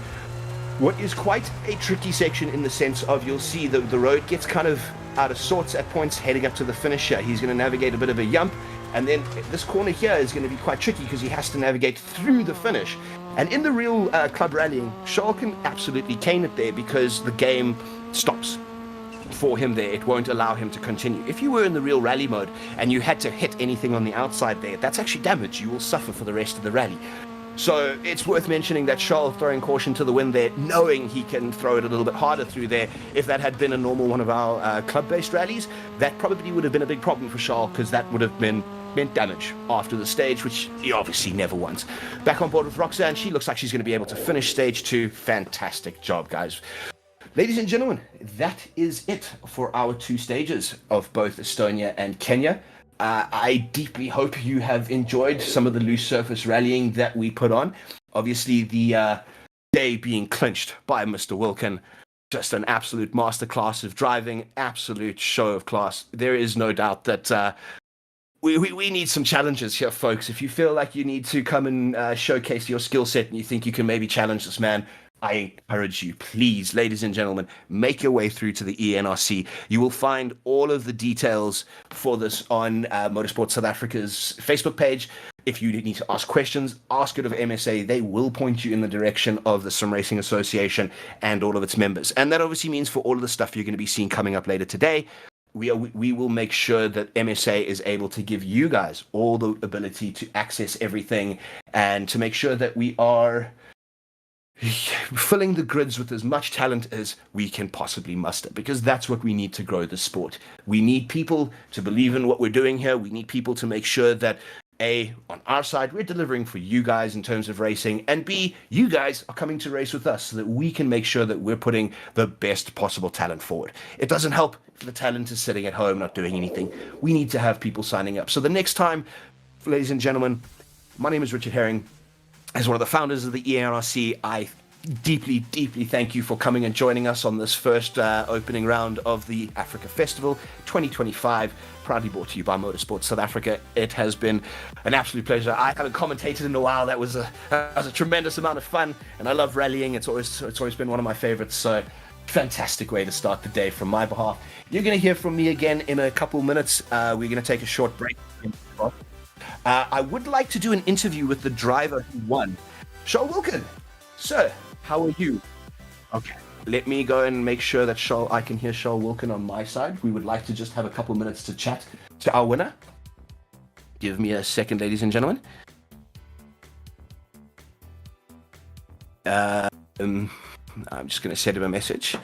what is quite a tricky section in the sense of you'll see the road gets kind of out of sorts at points heading up to the finish here. He's going to navigate a bit of a yump. And then this corner here is going to be quite tricky because he has to navigate through the finish. And in the real club rallying, Charles can absolutely cane it there because the game stops for him there. It won't allow him to continue. If you were in the real rally mode and you had to hit anything on the outside there, that's actually damage. You will suffer for the rest of the rally. So it's worth mentioning that Charles throwing caution to the wind there, knowing he can throw it a little bit harder through there. If that had been a normal one of our club-based rallies, that probably would have been a big problem for Charles because that would have meant damage after the stage, which he obviously never wants. Back on board with Roxanne, she looks like she's going to be able to finish stage 2. Fantastic job, guys. Ladies and gentlemen, that is it for our 2 stages of both Estonia and Kenya. I deeply hope you have enjoyed some of the loose surface rallying that we put on. Obviously, the day being clinched by Mr. Wilkin. Just an absolute masterclass of driving, absolute show of class. There is no doubt that we need some challenges here, folks. If you feel like you need to come and showcase your skill set and you think you can maybe challenge this man, I encourage you, please, ladies and gentlemen, make your way through to the ENRC. You will find all of the details for this on Motorsport South Africa's Facebook page. If you need to ask questions, ask it of MSA. They will point you in the direction of the Sim Racing Association and all of its members. And that obviously means for all of the stuff you're going to be seeing coming up later today, we will make sure that MSA is able to give you guys all the ability to access everything and to make sure that we are filling the grids with as much talent as we can possibly muster, because that's what we need to grow the sport. We need people to believe in what we're doing here. We need people to make sure that A, on our side, we're delivering for you guys in terms of racing, and B, you guys are coming to race with us so that we can make sure that we're putting the best possible talent forward. It doesn't help if the talent is sitting at home not doing anything. We need to have people signing up. So the next time, ladies and gentlemen, my name is Richard Herring. As one of the founders of the ENRC, I deeply, deeply thank you for coming and joining us on this first opening round of the Africa Festival 2025, proudly brought to you by Motorsport South Africa. It has been an absolute pleasure. I haven't commentated in a while. That was a tremendous amount of fun, and I love rallying. It's always been one of my favorites. So fantastic way to start the day from my behalf. You're going to hear from me again in a couple minutes. We're going to take a short break. I would like to do an interview with the driver who won, Charles Wilkin. Sir, how are you? Okay, let me go and make sure that I can hear Charles Wilkin on my side. We would like to just have a couple minutes to chat to our winner. Give me a second, ladies and gentlemen. I'm just going to send him a message.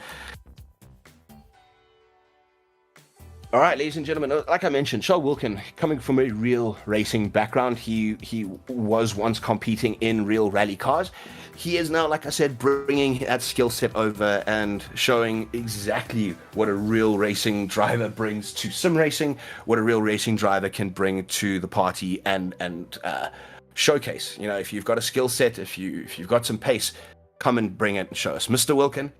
All right, ladies and gentlemen, like I mentioned, Charles Wilkin, coming from a real racing background, he was once competing in real rally cars. He is now, like I said, bringing that skill set over and showing exactly what a real racing driver brings to sim racing, what a real racing driver can bring to the party and showcase. You know, if you've got a skill set, if you've got some pace, come and bring it and show us. Mr. Wilkin,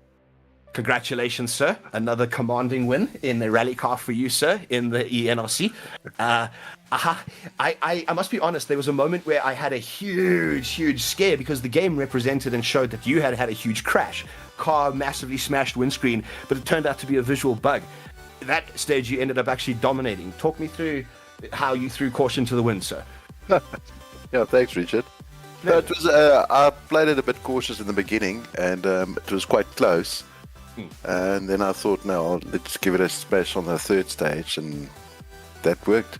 congratulations, sir. Another commanding win in the rally car for you, sir, in the ENRC. I must be honest, there was a moment where I had a huge scare because the game represented and showed that you had a huge crash. Car massively smashed windscreen, but it turned out to be a visual bug. That stage you ended up actually dominating. Talk me through how you threw caution to the wind, sir.
Yeah, thanks, Richard. No, it was. I played it a bit cautious in the beginning, and it was quite close. And then I thought, no, let's give it a smash on the third stage, and that worked.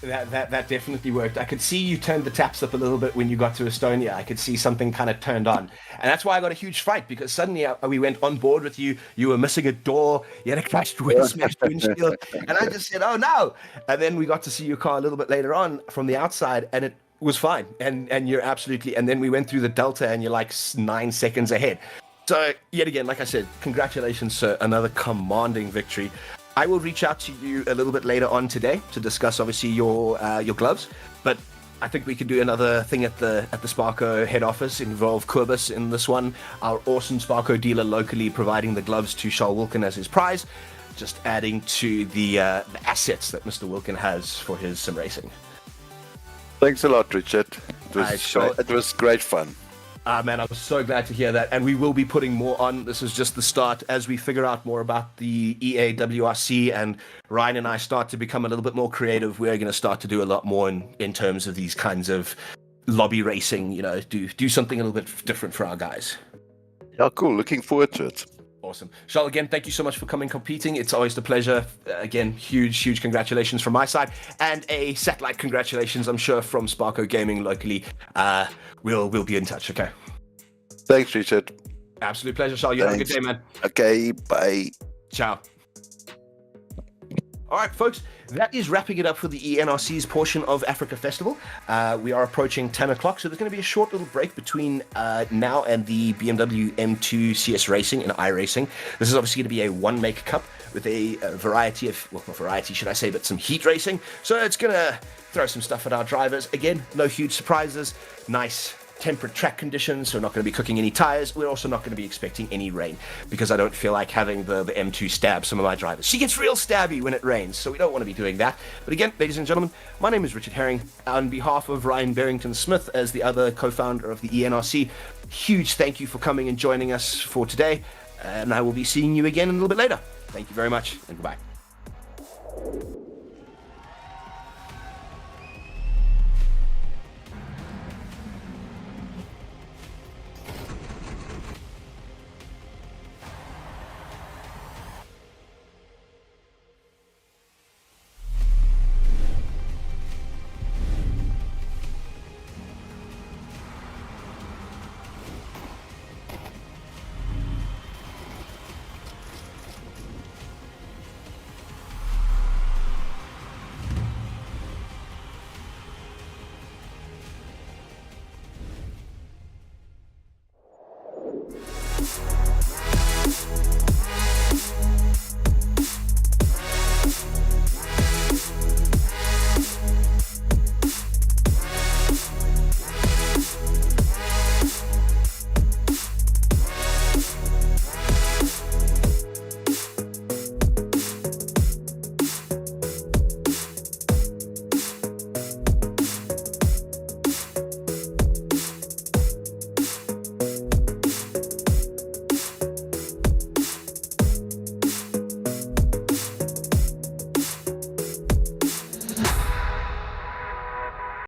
That definitely worked. I could see you turned the taps up a little bit when you got to Estonia. I could see something kind of turned on. And that's why I got a huge fright, because suddenly we went on board with you. You were missing a door. You had a crashed smashed windshield. And I just said, oh, no. And then we got to see your car a little bit later on from the outside, and it was fine. And you're absolutely... And then we went through the Delta, and you're like 9 seconds ahead. So, yet again, like I said, congratulations, sir. Another commanding victory. I will reach out to you a little bit later on today to discuss, obviously, your gloves. But I think we can do another thing at the Sparco head office, involve Kobus in this one. Our awesome Sparco dealer locally providing the gloves to Charles Wilkin as his prize. Just adding to the assets that Mr. Wilkin has for his sim racing.
Thanks a lot, Richard. It was great fun.
Man, I'm so glad to hear that. And we will be putting more on. This is just the start. As we figure out more about the EAWRC and Ryan and I start to become a little bit more creative, we're going to start to do a lot more in terms of these kinds of lobby racing, you know, do something a little bit different for our guys.
Yeah, cool. Looking forward to it.
Awesome. Charles, again, thank you so much for coming competing. It's always a pleasure. Again, huge congratulations from my side. And a satellite congratulations, I'm sure, from Sparco Gaming locally. We'll be in touch, okay?
Thanks, Richard.
Absolute pleasure, Charles. You have a good day, man.
Okay, bye.
Ciao. All right, folks, that is wrapping it up for the ENRC's portion of Africa Festival. We are approaching 10 o'clock, so there's going to be a short little break between now and the BMW M2 CS Racing and iRacing. This is obviously going to be a one-make cup with a variety of, well, not variety, should I say, but some heat racing. So it's going to throw some stuff at our drivers. Again, no huge surprises. Nice, temperate track conditions, so we're not going to be cooking any tires. We're also not going to be expecting any rain because I don't feel like having the M2 stab some of my drivers. She gets real stabby when it rains, so we don't want to be doing that. But again, ladies and gentlemen, my name is Richard Herring. On behalf of Ryan Barrington-Smith as the other co-founder of the ENRC, huge thank you for coming and joining us for today, and I will be seeing you again a little bit later. Thank you very much, and goodbye.